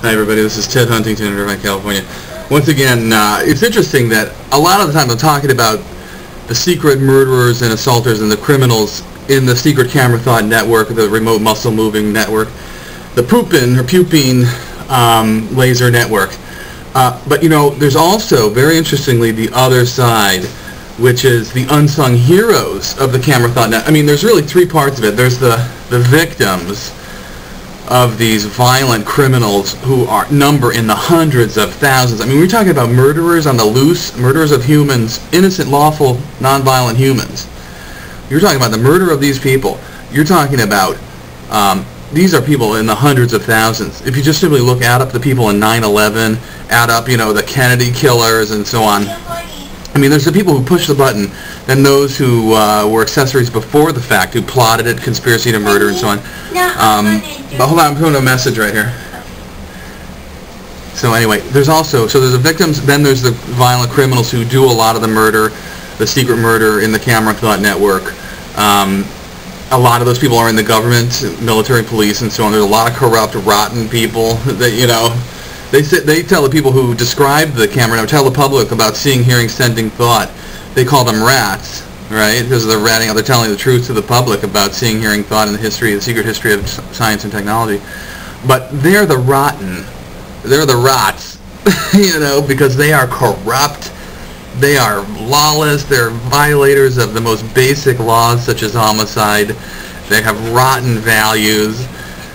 Hi everybody, this is Ted Huntington in Irvine, California. Once again, it's interesting that a lot of the time I'm talking about the secret murderers and assaulters and the criminals in the secret camera thought network, the remote muscle moving network, the Pupin laser network. But you know, there's also, very interestingly, the other side, which is the unsung heroes of the camera thought net. I mean, there's really three parts of it. There's the victims of these violent criminals who number in the hundreds of thousands. I mean, we're talking about murderers on the loose, murderers of humans, innocent, lawful, nonviolent humans. You're talking about the murder of these people. You're talking about, these are people in the hundreds of thousands. If you just simply add up the people in 9/11, add up, you know, the Kennedy killers and so on. I mean, there's the people who pushed the button, then those who were accessories before the fact, who plotted it, conspiracy to murder and so on. But hold on, I'm putting a message right here. So anyway, there's the victims, then there's the violent criminals who do a lot of the murder, the secret murder in the camera thought network. A lot of those people are in the government, military, police, and so on. There's a lot of corrupt, rotten people that, you know, they tell the people who describe the camera, now tell the public about seeing, hearing, sending thought. They call them rats, right? Because they're ratting out, they're telling the truth to the public about seeing, hearing, thought, and the secret history of science and technology. But they're the rotten, they're the rots, you know, because they are corrupt, they are lawless, they're violators of the most basic laws such as homicide, they have rotten values,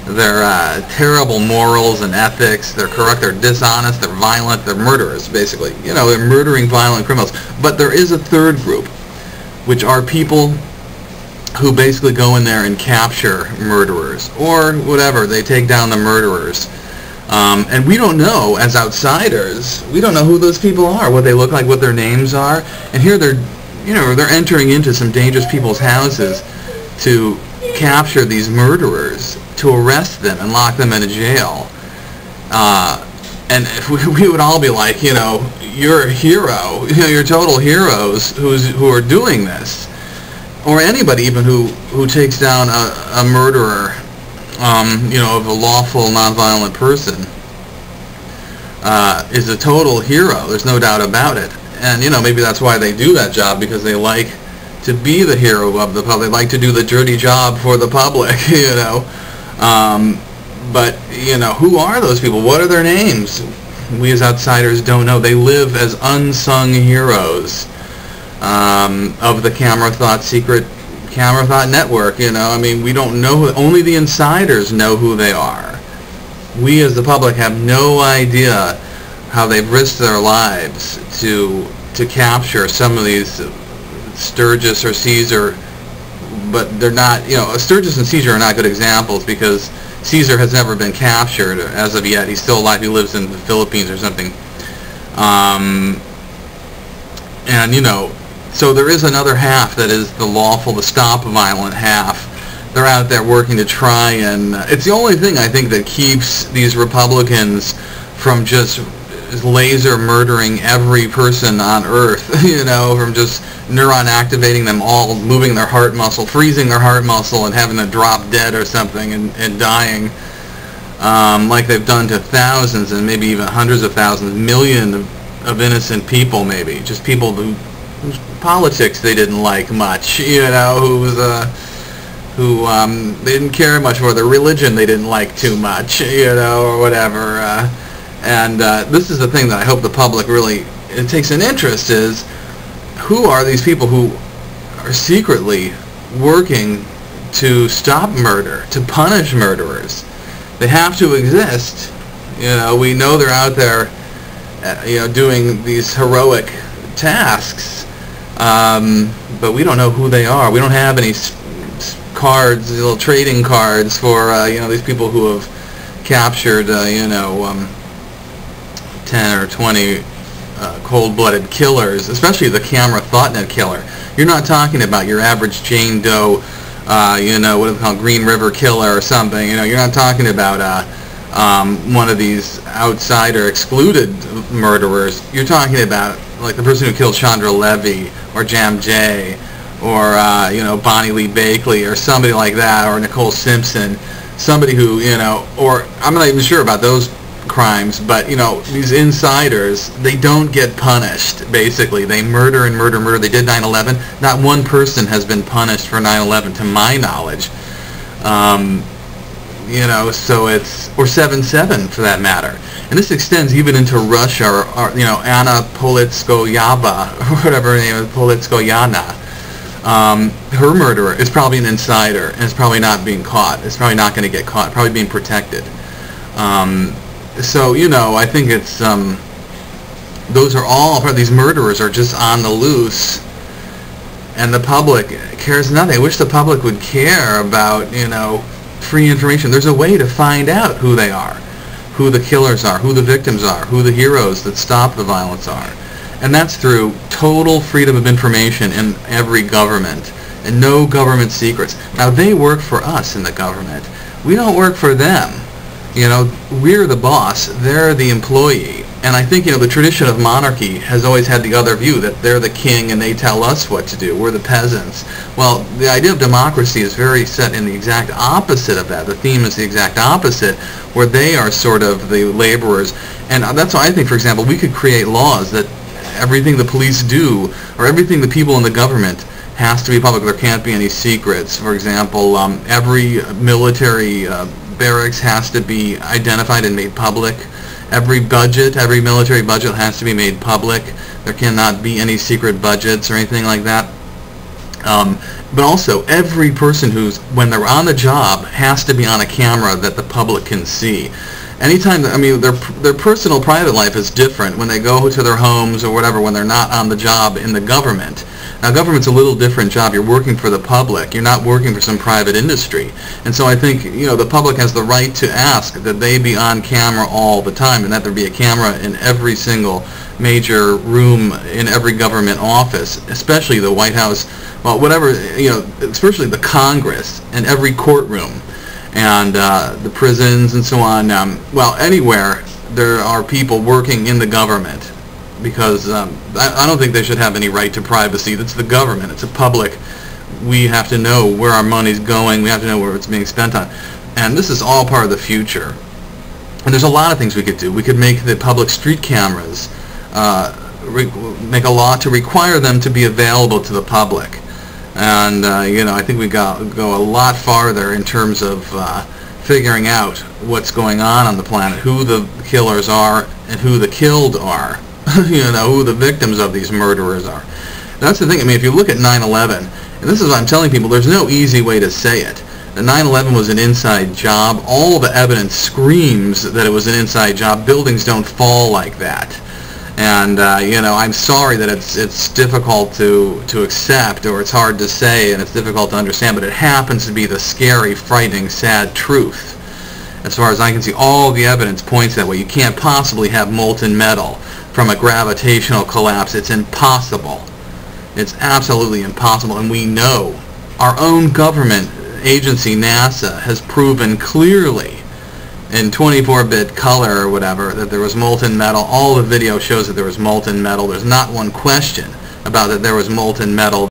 they're terrible morals and ethics, they're corrupt, they're dishonest, they're violent, they're murderers, basically. You know, they're murdering violent criminals. But there is a third group, which are people who basically go in there and capture murderers, or whatever, they take down the murderers. And we don't know, as outsiders, we don't know who those people are, what they look like, what their names are. And here they're, you know, they're entering into some dangerous people's houses to capture these murderers, to arrest them and lock them in a jail. And we would all be like, you know, you're a hero, you know, you're total heroes who are doing this. Or anybody even who takes down a murderer, you know, of a lawful, nonviolent person, is a total hero. There's no doubt about it. And, you know, maybe that's why they do that job, because they like to be the hero of the public. They like to do the dirty job for the public, you know. But, you know, who are those people? What are their names? We as outsiders don't know. They live as unsung heroes of the camera thought, secret camera thought network, you know. I mean, we don't know. Only the insiders know who they are. We as the public have no idea how they've risked their lives to capture some of these Sturgis or Caesar, but they're not, you know, Sturgis and Caesar are not good examples, because Caesar has never been captured as of yet. He's still alive. He lives in the Philippines or something. And, you know, so there is another half that is the lawful, the stop violent half. They're out there working to try, and it's the only thing I think that keeps these Republicans from just laser murdering every person on Earth, you know, from just neuron activating them all, moving their heart muscle, freezing their heart muscle, and having them drop dead or something and dying, like they've done to thousands and maybe even hundreds of thousands, millions of innocent people, maybe, just people whose politics they didn't like much, you know, who they didn't care much for, their religion they didn't like too much, you know, or whatever. And this is the thing that I hope the public really takes an interest, is who are these people who are secretly working to stop murder, to punish murderers. They have to exist. You know, we know they're out there, you know, doing these heroic tasks, but we don't know who they are. We don't have any cards, little trading cards for, you know, these people who have captured, you know, 10 or 20 cold-blooded killers, especially the camera ThoughtNet killer. You're not talking about your average Jane Doe, you know, what do they call, Green River killer or something. You know, you're not talking about one of these outsider excluded murderers. You're talking about like the person who killed Chandra Levy or Jam J, or you know, Bonnie Lee Bakley or somebody like that, or Nicole Simpson, somebody who, you know, or I'm not even sure about those crimes, but, you know, these insiders, they don't get punished, basically. They murder and murder and murder. They did 9/11. Not one person has been punished for 9/11, to my knowledge. You know, so it's, or 7/7 for that matter. And this extends even into Russia, or you know, Anna Politkovskaya, or whatever her name is, Politkovskaya. Her murderer is probably an insider, and it's probably not being caught. It's probably not going to get caught. Probably being protected. So, you know, I think it's, those are all, these murderers are just on the loose, and the public cares nothing. I wish the public would care about, you know, free information. There's a way to find out who they are, who the killers are, who the victims are, who the heroes that stop the violence are. And that's through total freedom of information in every government, and no government secrets. Now, they work for us in the government. We don't work for them. You know, we're the boss, they're the employee. And I think, you know, the tradition of monarchy has always had the other view, that they're the king and they tell us what to do. We're the peasants. Well, the idea of democracy is very set in the exact opposite of that. The theme is the exact opposite, where they are sort of the laborers. And that's why I think, for example, we could create laws that everything the police do, or everything the people in the government, has to be public. There can't be any secrets. For example, every military barracks has to be identified and made public. Every budget, every military budget has to be made public. There cannot be any secret budgets or anything like that. But also, every person who's, when they're on the job, has to be on a camera that the public can see. Anytime, I mean, their personal private life is different when they go to their homes or whatever, when they're not on the job in the government. Now, government's a little different job. You're working for the public. You're not working for some private industry. And so I think, you know, the public has the right to ask that they be on camera all the time, and that there be a camera in every single major room in every government office, especially the White House, well, whatever, you know, especially the Congress, and every courtroom, and the prisons and so on. Well, anywhere there are people working in the government, because I don't think they should have any right to privacy. That's the government. It's a public. We have to know where our money's going. We have to know where it's being spent on. And this is all part of the future. And there's a lot of things we could do. We could make the public street cameras, make a law to require them to be available to the public. And, you know, I think we go a lot farther in terms of figuring out what's going on the planet, who the killers are and who the killed are. You know, who the victims of these murderers are. That's the thing. I mean, if you look at 9/11, and this is what I'm telling people, there's no easy way to say it. The 9/11 was an inside job. All the evidence screams that it was an inside job. Buildings don't fall like that. And, you know, I'm sorry that it's difficult to accept, or it's hard to say, and it's difficult to understand, but it happens to be the scary, frightening, sad truth. As far as I can see, all the evidence points that way. You can't possibly have molten metal from a gravitational collapse. It's impossible. It's absolutely impossible, and we know. Our own government agency, NASA, has proven clearly in 24-bit color or whatever that there was molten metal. All the video shows that there was molten metal. There's not one question about that there was molten metal.